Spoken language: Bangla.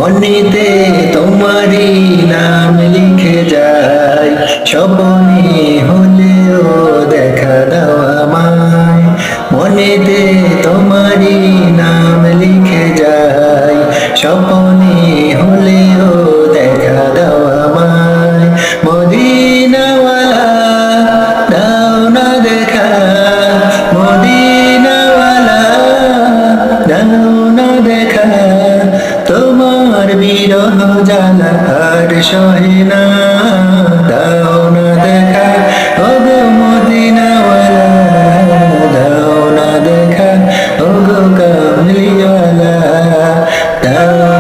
মনেতে তোমারই নাম লিখে যায়, স্বপ্নে হলেও দেখা দাও আমায়। মনেতে তোমারই নাম লিখে যায়, স্বপ্নে হলেও দেখা দাও আমায়। মদিনাওয়ালা দাও না দেখা, মদিনাওয়ালা দাও না দেখা, তোমার বিরহ জ্বালা আর সহে না। দাও না দেখা ওগো মদিনাওয়ালা, দাও না দেখা ওগো কামলিওয়ালা, দাও